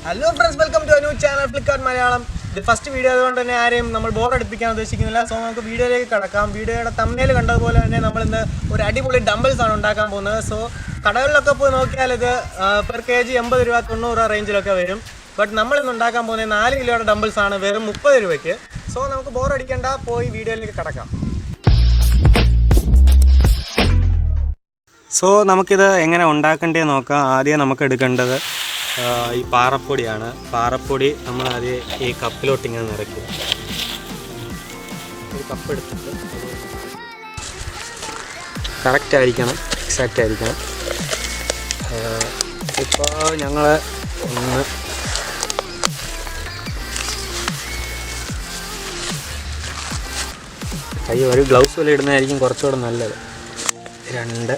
Hello friends, welcome to a new channel fliqart malayalam. The first video അതുകൊണ്ട് തന്നെ ആരെയും നമ്മൾ ബോർ അടിപ്പിക്കാൻ ഉദ്ദേശിക്കുന്നില്ല. സോ നമുക്ക് വീഡിയോയിലേക്ക് കടക്കാം. വീഡിയോയുടെ തംബ്നെയിൽ കണ്ടതുപോലെ തന്നെ നമ്മൾ ഇന്ന് ഒരു അടിപൊളി ഡംബൽസ് ആണ് ഉണ്ടാക്കാൻ പോകുന്നത്. സോ കടകളിലൊക്കെ പോയി നോക്കിയാൽ ഇത് പെർ kg 80 രൂപ 90 രൂപ റേഞ്ചിലൊക്കെ വരും. ബട്ട് നമ്മൾ ഇന്ന് ഉണ്ടാക്കാൻ പോകുന്നത് 4 കിലോയുടെ ഡംബൽസ് ആണ് വെറും 30 രൂപയ്ക്ക്. സോ നമുക്ക് ബോർ അടിക്കേണ്ട, പോയി വീഡിയോയിലേക്ക് കടക്കാം. സോ നമുക്കിത് എങ്ങനെ ഉണ്ടാക്കേണ്ടത് നോക്കാം. ആദ്യം നമുക്ക് എടുക്കേണ്ടത് ഈ പാറപ്പൊടിയാണ്. പാറപ്പൊടി നമ്മൾ ആദ്യം ഈ കപ്പിലോട്ട് ഇങ്ങനെ നിറയ്ക്കുക. ഒരു കപ്പ് എടുത്തിട്ട് കറക്റ്റ് ആയിരിക്കണം, എക്സാക്റ്റ് ആയിരിക്കണം. ഇപ്പോൾ ഞങ്ങൾ ഒന്ന് കൈ ഒരു ഗ്ലൗസ് പോലെ ഇടുന്നതായിരിക്കും കുറച്ചുകൂടെ നല്ലത്. 2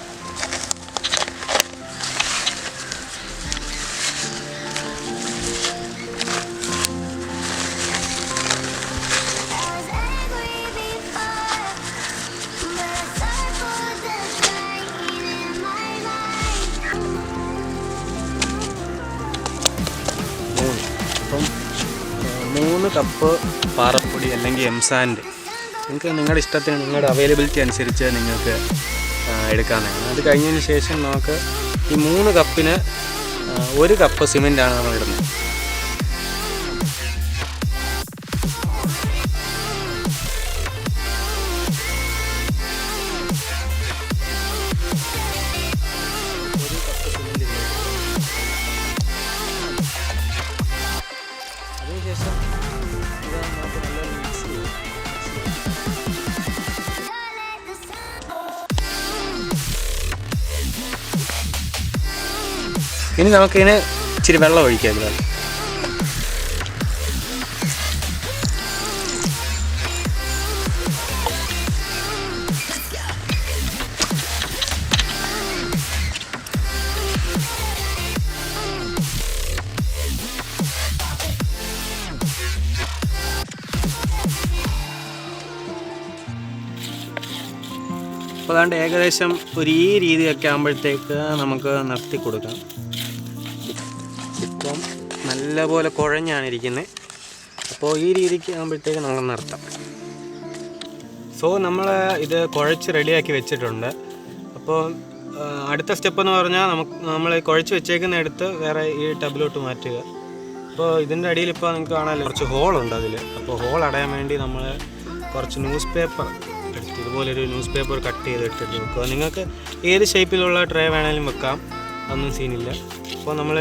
3 കപ്പ് പാറപ്പൊടി അല്ലെങ്കിൽ എംസാൻഡ്. നിങ്ങൾക്ക് നിങ്ങളുടെ ഇഷ്ടത്തിന്, നിങ്ങളുടെ അവൈലബിലിറ്റി അനുസരിച്ച് നിങ്ങൾക്ക് എടുക്കാവുന്നതാണ്. അത് കഴിഞ്ഞതിന് ശേഷം നമുക്ക് ഈ 3 കപ്പിന് 1 കപ്പ് സിമെൻറ്റാണ് നമ്മൾ ഇടുന്നത്. അതിനുശേഷം ഇത് നമുക്ക് നല്ല മിക്സ് ചെയ്യും. ഇനി നമുക്കിതിന് ഇച്ചിരി വെള്ളം ഒഴിക്കാം. ഇതിൽ അപ്പോൾ അതുകൊണ്ട് ഏകദേശം ഒരു ഈ രീതിയൊക്കെ ആകുമ്പോഴത്തേക്ക് നമുക്ക് നിർത്തി കൊടുക്കാം. ഇപ്പം നല്ലപോലെ കുഴഞ്ഞാണ് ഇരിക്കുന്നത്. അപ്പോൾ ഈ രീതിക്ക് ആകുമ്പോഴത്തേക്ക് നമുക്ക് നിർത്താം. സോ നമ്മൾ ഇത് കുഴച്ച് റെഡിയാക്കി വെച്ചിട്ടുണ്ട്. അപ്പോൾ അടുത്ത സ്റ്റെപ്പ് എന്ന് പറഞ്ഞാൽ നമ്മൾ കുഴച്ച് വെച്ചേക്കുന്ന എടുത്ത് വേറെ ഈ ടബിലോട്ട് മാറ്റുക. അപ്പോൾ ഇതിൻ്റെ അടിയിൽ ഇപ്പോൾ നിങ്ങൾക്ക് കാണാമല്ലോ കുറച്ച് ഹോളുണ്ട് അതിൽ. അപ്പോൾ ഹോൾ അടയാൻ വേണ്ടി നമ്മൾ കുറച്ച് ന്യൂസ് പേപ്പർ എടുത്ത് ഇതുപോലൊരു ന്യൂസ് പേപ്പർ കട്ട് ചെയ്തിട്ട് വെക്കുക. നിങ്ങൾക്ക് ഏത് ഷേപ്പിലുള്ള ട്രേ വേണമെങ്കിലും വെക്കാം, ഒന്നും സീനില്ല. അപ്പോൾ നമ്മൾ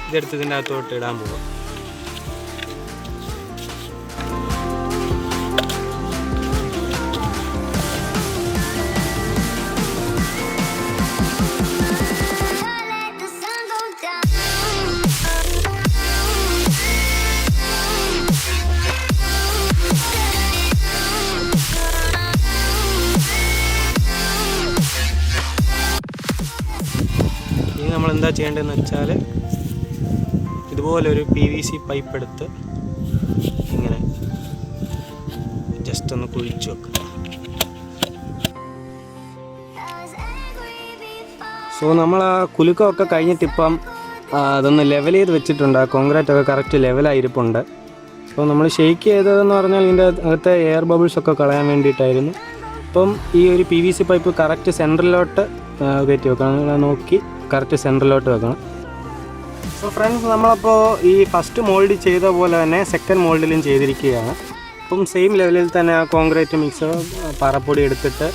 ഇതെടുത്ത് ഇതിൻ്റെ അകത്തോട്ട് ഇടാൻ പോകാം. ഇനി നമ്മൾ എന്താ ചെയ്യേണ്ടതെന്ന് വെച്ചാൽ ഇതുപോലൊരു PVC പൈപ്പ് എടുത്ത് ഇങ്ങനെ ജസ്റ്റ് ഒന്ന് കുഴിച്ച് വെക്കുക. സോ നമ്മൾ ആ കുലുക്കമൊക്കെ കഴിഞ്ഞിട്ടിപ്പം അതൊന്ന് ലെവൽ ചെയ്ത് വെച്ചിട്ടുണ്ട്. കോൺക്രീറ്റൊക്കെ കറക്റ്റ് ലെവലായിരിപ്പുണ്ട്. അപ്പോൾ നമ്മൾ ഷെയ്ക്ക് ചെയ്തതെന്ന് പറഞ്ഞാൽ ഇതിൻ്റെ അകത്തെ എയർ ബബിൾസൊക്കെ കളയാൻ വേണ്ടിയിട്ടായിരുന്നു. ഇപ്പം ഈ ഒരു PVC പൈപ്പ് കറക്റ്റ് സെൻറ്ററിലോട്ട് കയറ്റി വെക്കണം. നോക്കി കറക്റ്റ് സെൻറ്ററിലോട്ട് വെക്കണം. സോ ഫ്രണ്ട്സ്, നമ്മളപ്പോൾ ഈ ഫസ്റ്റ് മോൾഡ് ചെയ്ത പോലെ തന്നെ സെക്കൻഡ് മോൾഡിലും ചെയ്തിരിക്കുകയാണ്. അപ്പം സെയിം ലെവലിൽ തന്നെ ആ കോൺക്രീറ്റ് മിക്സ് പാറപ്പൊടി എടുത്തിട്ട്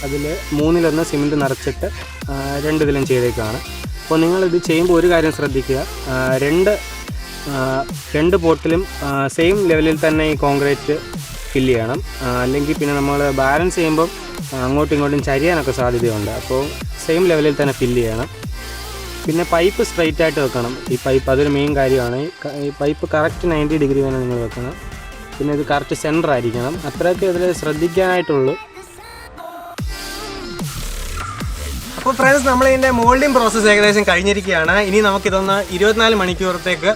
അതിൽ 3-1 സിമെൻറ്റ് നിറച്ചിട്ട് 2 ഇതിലും ചെയ്തേക്കാണ്. അപ്പോൾ നിങ്ങളിത് ചെയ്യുമ്പോൾ ഒരു കാര്യം ശ്രദ്ധിക്കുക, രണ്ട് പോട്ടിലും സെയിം ലെവലിൽ തന്നെ ഈ കോൺക്രീറ്റ് ഫില്ല് ചെയ്യണം. അല്ലെങ്കിൽ പിന്നെ നമ്മൾ ബാലൻസ് ചെയ്യുമ്പം അങ്ങോട്ടും ഇങ്ങോട്ടും ചരിയാനൊക്കെ സാധ്യതയുണ്ട്. അപ്പോൾ സെയിം ലെവലിൽ തന്നെ ഫില്ല് ചെയ്യണം. പിന്നെ പൈപ്പ് സ്ട്രൈറ്റ് ആയിട്ട് വെക്കണം. ഈ പൈപ്പ് അതൊരു മെയിൻ കാര്യമാണ്. ഈ പൈപ്പ് കറക്റ്റ് 90 ഡിഗ്രി വേണം നിങ്ങൾ വെക്കണം. പിന്നെ ഇത് കറക്റ്റ് സെൻറ്റർ ആയിരിക്കണം. അത്രയൊക്കെ ഇതിൽ ശ്രദ്ധിക്കാനായിട്ടുള്ളൂ. അപ്പോൾ ഫ്രണ്ട്സ്, നമ്മളിതിൻ്റെ മോൾഡിങ് പ്രോസസ്സ് ഏകദേശം കഴിഞ്ഞിരിക്കുകയാണ്. ഇനി നമുക്കിതൊന്ന് 24 മണിക്കൂറത്തേക്ക്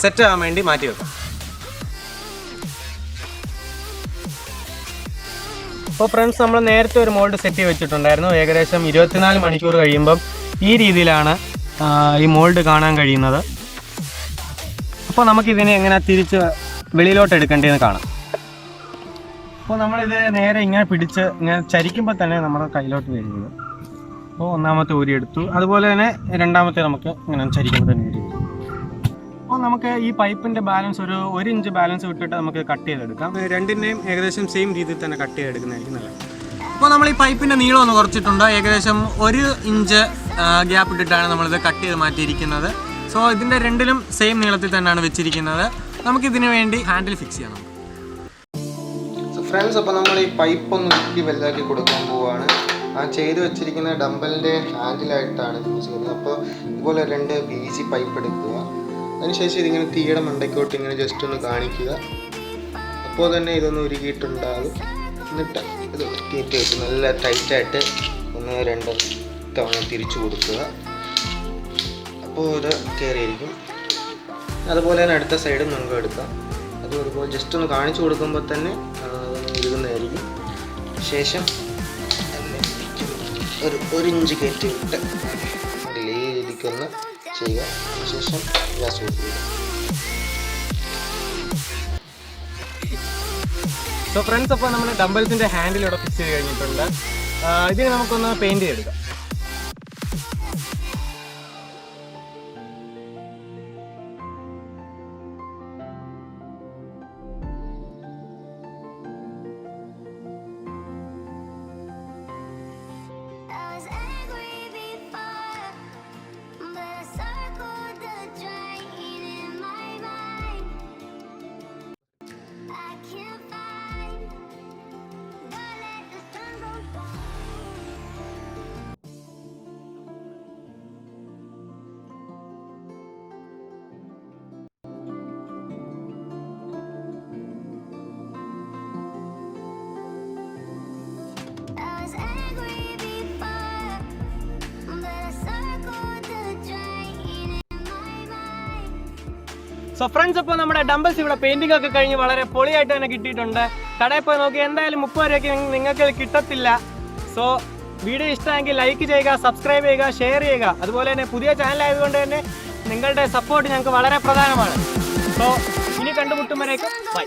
സെറ്റ് ആകാൻ വേണ്ടി മാറ്റി വെക്കാം. അപ്പോൾ ഫ്രണ്ട്സ്, നമ്മൾ നേരത്തെ ഒരു മോൾഡ് സെറ്റ് ചെയ്ത് വെച്ചിട്ടുണ്ടായിരുന്നു. ഏകദേശം 24 മണിക്കൂർ കഴിയുമ്പം ഈ രീതിയിലാണ് ഈ മോൾഡ് കാണാൻ കഴിയുന്നത്. അപ്പോൾ നമുക്കിതിനെ എങ്ങനെ തിരിച്ച് വെളിയിലോട്ട് എടുക്കേണ്ടതെന്ന് കാണാം. അപ്പോൾ നമ്മളിത് നേരെ ഇങ്ങനെ പിടിച്ച് ഇങ്ങനെ ചരിക്കുമ്പോൾ തന്നെ നമ്മുടെ കയ്യിലോട്ട് വരുന്നത്. അപ്പോൾ ഒന്നാമത്തെ ഊരി എടുത്തു, അതുപോലെ തന്നെ രണ്ടാമത്തെ നമുക്ക് ഇങ്ങനെ ചരിക്കുമ്പോൾ തന്നെ ഊരി. അപ്പോൾ നമുക്ക് ഈ പൈപ്പിൻ്റെ ബാലൻസ് ഒരു ഇഞ്ച് ബാലൻസ് വിട്ടിട്ട് നമുക്ക് കട്ട് ചെയ്തെടുക്കാം. രണ്ടിൻ്റെയും ഏകദേശം സെയിം രീതിയിൽ തന്നെ കട്ട് ചെയ്തെടുക്കുന്നതായിരിക്കും നല്ലത്. അപ്പോൾ നമ്മൾ ഈ പൈപ്പിൻ്റെ നീളം ഒന്ന് കുറച്ചിട്ടുണ്ട്. ഏകദേശം 1 ഇഞ്ച് ഗ്യാപ്പ് ഇട്ടിട്ടാണ് നമ്മളിത് കട്ട് ചെയ്ത് മാറ്റിയിരിക്കുന്നത്. സോ ഇതിൻ്റെ രണ്ടിലും സെയിം നീളത്തിൽ തന്നെയാണ് വെച്ചിരിക്കുന്നത്. നമുക്കിതിന് വേണ്ടി ഹാൻഡിൽ ഫിക്സ് ചെയ്യണം. സോ ഫ്രണ്ട്സ്, അപ്പോൾ നമ്മൾ ഈ പൈപ്പ് ഒന്ന് ഇട്ടി വലുതാക്കി കൊടുക്കാൻ പോവുകയാണ്. ആ ചെയ്ത് വെച്ചിരിക്കുന്ന ഡംബലിൻ്റെ ഹാൻഡിലായിട്ടാണ് യൂസ് ചെയ്യുന്നത്. അപ്പോൾ ഇതുപോലെ 2 PVC പൈപ്പ് എടുക്കുക. അതിനുശേഷം ഇതിങ്ങനെ തീയുടെ മണ്ടയ്ക്കോട്ട് ഇങ്ങനെ ജസ്റ്റ് ഒന്ന് കാണിക്കുക. അപ്പോൾ തന്നെ ഇതൊന്ന് ഉരുകിയിട്ടുണ്ടാകും. എന്നിട്ട് ഇത് കയറ്റി വെച്ച് നല്ല ടൈറ്റായിട്ട് 1-2 തവണ തിരിച്ചു കൊടുക്കുക. അപ്പോൾ ഇത് കയറിയിരിക്കും. അതുപോലെ തന്നെ അടുത്ത സൈഡും നമുക്ക് എടുക്കാം. അതുപോലെ ജസ്റ്റ് ഒന്ന് കാണിച്ചു കൊടുക്കുമ്പോൾ തന്നെ ഉരുകുന്നതായിരിക്കും. ശേഷം ഒരു ഇഞ്ച് കയറ്റി വിട്ട് അതിലേ രീതിക്കൊന്ന് ചെയ്യുക. ശേഷം ഗ്യാസ് ഓഫ് ചെയ്യുക. സോ ഫ്രണ്ട്സ്, അപ്പോൾ നമ്മൾ ഡംബൽസിൻ്റെ ഹാൻഡിൽ ഇവിടെ ഫിക്സ് ചെയ്ത് കഴിഞ്ഞിട്ടുണ്ട്. ഇതിന് നമുക്കൊന്ന് പെയിൻറ്റ് ചെയ്തെടുക്കാം. സോ ഫ്രണ്ട്സ്, അപ്പോൾ നമ്മുടെ ഡംബൽസ് ഇവിടെ പെയിന്റിംഗ് ഒക്കെ കഴിഞ്ഞ് വളരെ പൊളിയായിട്ട് തന്നെ കിട്ടിയിട്ടുണ്ട്. കടയിൽ പോയി നോക്കി എന്തായാലും 30 രൂപയ്ക്ക് നിങ്ങൾക്ക് കിട്ടത്തില്ല. സോ വീഡിയോ ഇഷ്ടമെങ്കിൽ ലൈക്ക് ചെയ്യുക, സബ്സ്ക്രൈബ് ചെയ്യുക, ഷെയർ ചെയ്യുക. അതുപോലെ തന്നെ പുതിയ ചാനലായതുകൊണ്ട് തന്നെ നിങ്ങളുടെ സപ്പോർട്ട് ഞങ്ങൾക്ക് വളരെ പ്രധാനമാണ്. സോ ഇനി കണ്ടുമുട്ടുമ്പോഴേക്കും ബൈ.